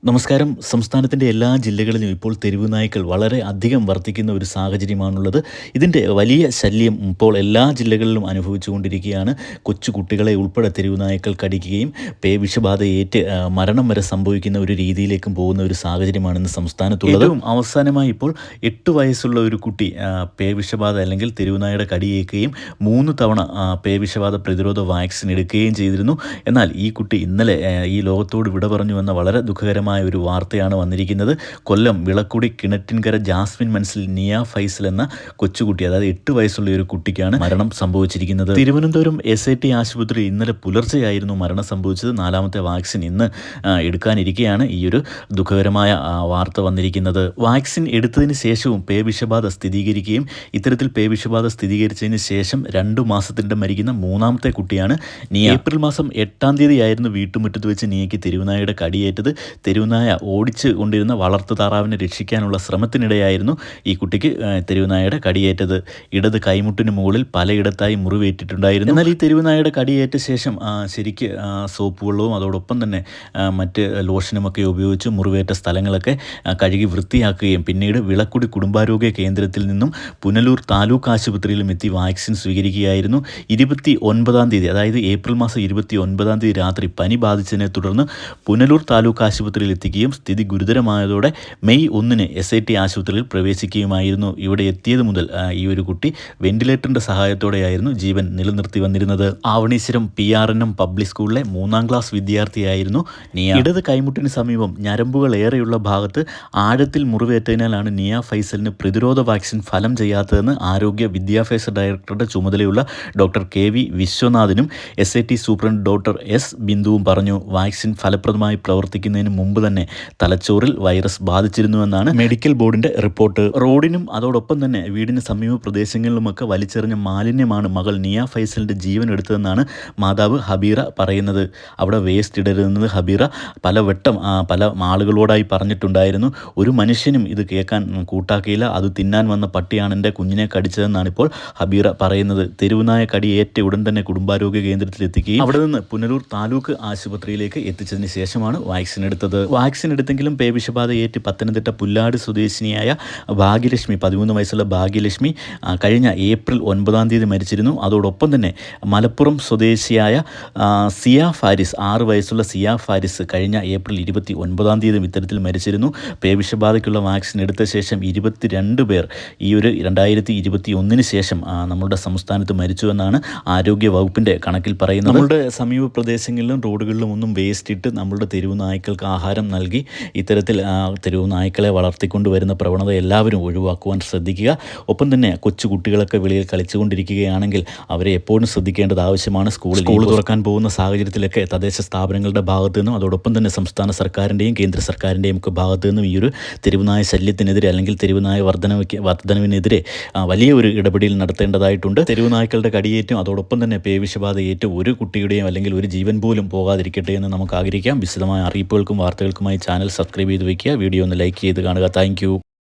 നമസ്കാരം. സംസ്ഥാനത്തിൻ്റെ എല്ലാ ജില്ലകളിലും ഇപ്പോൾ തെരുവ് നായ്ക്കൾ വളരെ അധികം വർദ്ധിക്കുന്ന ഒരു സാഹചര്യമാണുള്ളത്. ഇതിൻ്റെ വലിയ ശല്യം ഇപ്പോൾ എല്ലാ ജില്ലകളിലും അനുഭവിച്ചുകൊണ്ടിരിക്കുകയാണ്. കൊച്ചു കുട്ടികളെ ഉൾപ്പെടെ തെരുവ് നായ്ക്കൾ കടിക്കുകയും വിഷബാധയേറ്റ് മരണം വരെ സംഭവിക്കുന്ന ഒരു രീതിയിലേക്കും പോകുന്ന ഒരു സാഹചര്യമാണ് ഇന്ന് സംസ്ഥാനത്തുള്ളത്. ഏറ്റവും അവസാനമായി ഇപ്പോൾ 8 വയസ്സുള്ള ഒരു കുട്ടി വിഷബാധ അല്ലെങ്കിൽ തെരുവുനായയുടെ കടിയേൽക്കുകയും 3 തവണ വിഷബാധ പ്രതിരോധ വാക്സിൻ എടുക്കുകയും ചെയ്തിരുന്നു. എന്നാൽ ഈ കുട്ടി ഇന്നലെ ഈ ലോകത്തോട് വിട പറഞ്ഞു എന്ന വളരെ ദുഃഖകരമായ ഒരു വാർത്തയാണ് വന്നിരിക്കുന്നത്. കൊല്ലം വിളക്കുടി കിണറ്റിൻകര ജാസ്മിൻ മനസ്സിൽ നിയ ഫൈസൽ എന്ന കൊച്ചുകുട്ടി, അതായത് 8 വയസ്സുള്ള ഒരു കുട്ടിക്കാണ് മരണം സംഭവിച്ചിരിക്കുന്നത്. തിരുവനന്തപുരം SIT ആശുപത്രി ഇന്നലെ പുലർച്ചെയായിരുന്നു മരണം സംഭവിച്ചത്. 4ാമത്തെ വാക്സിൻ ഇന്ന് എടുക്കാനിരിക്കെയാണ് ഈ ഒരു ദുഃഖകരമായ വാർത്ത വന്നിരിക്കുന്നത്. വാക്സിൻ എടുത്തതിന് ശേഷവും വിഷബാധ സ്ഥിരീകരിക്കുകയും ഇത്തരത്തിൽ വിഷബാധ സ്ഥിരീകരിച്ചതിന് ശേഷം 2 മാസത്തിനിടെ മരിക്കുന്ന 3ാമത്തെ കുട്ടിയാണ് നിയ. ഏപ്രിൽ മാസം 8-ാം തീയതിയായിരുന്നു വീട്ടുമുറ്റത്ത് വെച്ച് നിയയ്ക്ക് തെരുവുനായയുടെ കടിയേറ്റത്. തെരുവുനായ ഓടിച്ച് കൊണ്ടിരുന്ന വളർത്തു താറാവിനെ രക്ഷിക്കാനുള്ള ശ്രമത്തിനിടെയായിരുന്നു ഈ കുട്ടിക്ക് തെരുവുനായയുടെ കടിയേറ്റത്. ഇടത് കൈമുട്ടിന് മുകളിൽ പലയിടത്തായി മുറിവേറ്റിട്ടുണ്ടായിരുന്നു. എന്നാൽ ഈ തെരുവുനായയുടെ കടിയേറ്റ ശേഷം ശരിക്ക് സോപ്പ് വെള്ളവും അതോടൊപ്പം തന്നെ മറ്റ് ലോഷനുമൊക്കെ ഉപയോഗിച്ച് മുറിവേറ്റ സ്ഥലങ്ങളൊക്കെ കഴുകി വൃത്തിയാക്കുകയും പിന്നീട് വിളക്കുടി കുടുംബാരോഗ്യ കേന്ദ്രത്തിൽ നിന്നും പുനലൂർ താലൂക്ക് ആശുപത്രിയിലും എത്തി വാക്സിൻ സ്വീകരിക്കുകയായിരുന്നു. 29-ാം തീയതി, അതായത് ഏപ്രിൽ മാസം 29-ാം തീയതി രാത്രി പനി ബാധിച്ചതിനെ തുടർന്ന് പുനലൂർ താലൂക്ക് ആശുപത്രിയിൽ എത്തിക്കുകയും സ്ഥിതി ഗുരുതരമായതോടെ മെയ് 1-ന് SIT ആശുപത്രിയിൽ പ്രവേശിക്കുകയുമായിരുന്നു. ഇവിടെ എത്തിയത് മുതൽ ഈ ഒരു കുട്ടി വെന്റിലേറ്ററിൻ്റെ സഹായത്തോടെയായിരുന്നു ജീവൻ നിലനിർത്തി വന്നിരുന്നത്. ആവണീശ്വരം PRNM പബ്ലിക് സ്കൂളിലെ 3-ാം ക്ലാസ് വിദ്യാർത്ഥിയായിരുന്നു നിയ. ഇടത് കൈമുട്ടിന് സമീപം ഞരമ്പുകൾ ഏറെയുള്ള ഭാഗത്ത് ആഴത്തിൽ മുറിവേറ്റതിനാലാണ് നിയ ഫൈസലിന് പ്രതിരോധ വാക്സിൻ ഫലം ചെയ്യാത്തതെന്ന് ആരോഗ്യ വിദ്യാഭ്യാസ ഡയറക്ടറുടെ ചുമതലയുള്ള doctor KV വിശ്വനാഥനും SIT superintendent doctor S ബിന്ദുവും പറഞ്ഞു. വാക്സിൻ ഫലപ്രദമായി പ്രവർത്തിക്കുന്നതിന് മുമ്പ് തന്നെ തലച്ചോറിൽ വൈറസ് ബാധിച്ചിരുന്നുവെന്നാണ് മെഡിക്കൽ ബോർഡിന്റെ റിപ്പോർട്ട്. റോഡിനും അതോടൊപ്പം തന്നെ വീടിന് സമീപ പ്രദേശങ്ങളിലുമൊക്കെ വലിച്ചെറിഞ്ഞ മാലിന്യമാണ് മകൾ നിയ ഫൈസലിന്റെ ജീവൻ എടുത്തതെന്നാണ് മാതാവ് ഹബീറ പറയുന്നത്. അവിടെ വേസ്റ്റ് ഇടരുതെന്നത് ഹബീറ പലവട്ടം പല ആളുകളോടായി പറഞ്ഞിട്ടുണ്ടായിരുന്നു. ഒരു മനുഷ്യനും ഇത് കേൾക്കാൻ കൂട്ടാക്കിയില്ല. അത് തിന്നാൻ വന്ന പട്ടിയാണ് എൻ്റെ കുഞ്ഞിനെ കടിച്ചതെന്നാണ് ഇപ്പോൾ ഹബീറ പറയുന്നത്. തെരുവുനായ കടിയേറ്റ ഉടൻ തന്നെ കുടുംബാരോഗ്യ കേന്ദ്രത്തിൽ എത്തിക്കുകയും അവിടെ നിന്ന് പുനലൂർ താലൂക്ക് ആശുപത്രിയിലേക്ക് എത്തിച്ചതിന് ശേഷമാണ് വാക്സിൻ എടുത്തത്. വാക്സിൻ എടുത്തെങ്കിലും വിഷബാധയേറ്റ് പത്തനംതിട്ട പുല്ലാട് സ്വദേശിനിയായ ഭാഗ്യലക്ഷ്മി, 13 വയസ്സുള്ള ഭാഗ്യലക്ഷ്മി കഴിഞ്ഞ ഏപ്രിൽ 9-ാം തീയതി മരിച്ചിരുന്നു. അതോടൊപ്പം തന്നെ മലപ്പുറം സ്വദേശിയായ സിയ ഫാരിസ്, 6 വയസ്സുള്ള സിയ ഫാരിസ് കഴിഞ്ഞ ഏപ്രിൽ 29-ാം തീയതി ഇത്തരത്തിൽ മരിച്ചിരുന്നു. വിഷബാധയ്ക്കുള്ള വാക്സിൻ എടുത്ത ശേഷം 22 പേർ ഈ ഒരു 2021-ന് ശേഷം നമ്മുടെ സംസ്ഥാനത്ത് മരിച്ചുവെന്നാണ് ആരോഗ്യ വകുപ്പിൻ്റെ കണക്കിൽ പറയുന്നത്. നമ്മളുടെ സമീപ പ്രദേശങ്ങളിലും റോഡുകളിലും ഒന്നും വേസ്റ്റ് ഇട്ട് നമ്മളുടെ തെരുവ് നായ്ക്കൾക്ക് ആഹാരം നൽകി ഇത്തരത്തിൽ തെരുവ് നായ്ക്കളെ വളർത്തിക്കൊണ്ട് വരുന്ന പ്രവണത എല്ലാവരും ഒഴിവാക്കുവാൻ ശ്രദ്ധിക്കുക. ഒപ്പം തന്നെ കൊച്ചു കുട്ടികളൊക്കെ വെളിയിൽ കളിച്ചുകൊണ്ടിരിക്കുകയാണെങ്കിൽ അവരെ എപ്പോഴും ശ്രദ്ധിക്കേണ്ടത് ആവശ്യമാണ്. സ്കൂൾ തുറക്കാൻ പോകുന്ന സാഹചര്യത്തിലൊക്കെ തദ്ദേശ സ്ഥാപനങ്ങളുടെ ഭാഗത്തു നിന്നും അതോടൊപ്പം തന്നെ സംസ്ഥാന സർക്കാരിൻ്റെയും കേന്ദ്ര സർക്കാരിൻ്റെയും ഒക്കെ ഭാഗത്തു നിന്നും ഈ ഒരു തെരുവുനായ ശല്യത്തിനെതിരെ അല്ലെങ്കിൽ തെരുവുനായ വർധനവിനെതിരെ വലിയ ഒരു ഇടപെടൽ നടത്തേണ്ടതായിട്ടുണ്ട്. തെരുവുനായ്ക്കളുടെ കടിയേറ്റും അതോടൊപ്പം തന്നെ വിഷബാധയേറ്റും ഒരു കുട്ടിയുടെയും അല്ലെങ്കിൽ ഒരു ജീവൻ പോലും പോകാതിരിക്കട്ടെ എന്ന് നമുക്ക് ആഗ്രഹിക്കാം. വിശദമായ അറിയിപ്പുകൾക്കും വാർത്തകൾക്കുമായി ചാനൽ സബ്സ്ക്രൈബ് ചെയ്ത് വയ്ക്കുക. വീഡിയോ ഒന്ന് ലൈക്ക് ചെയ്ത് കാണുക. താങ്ക്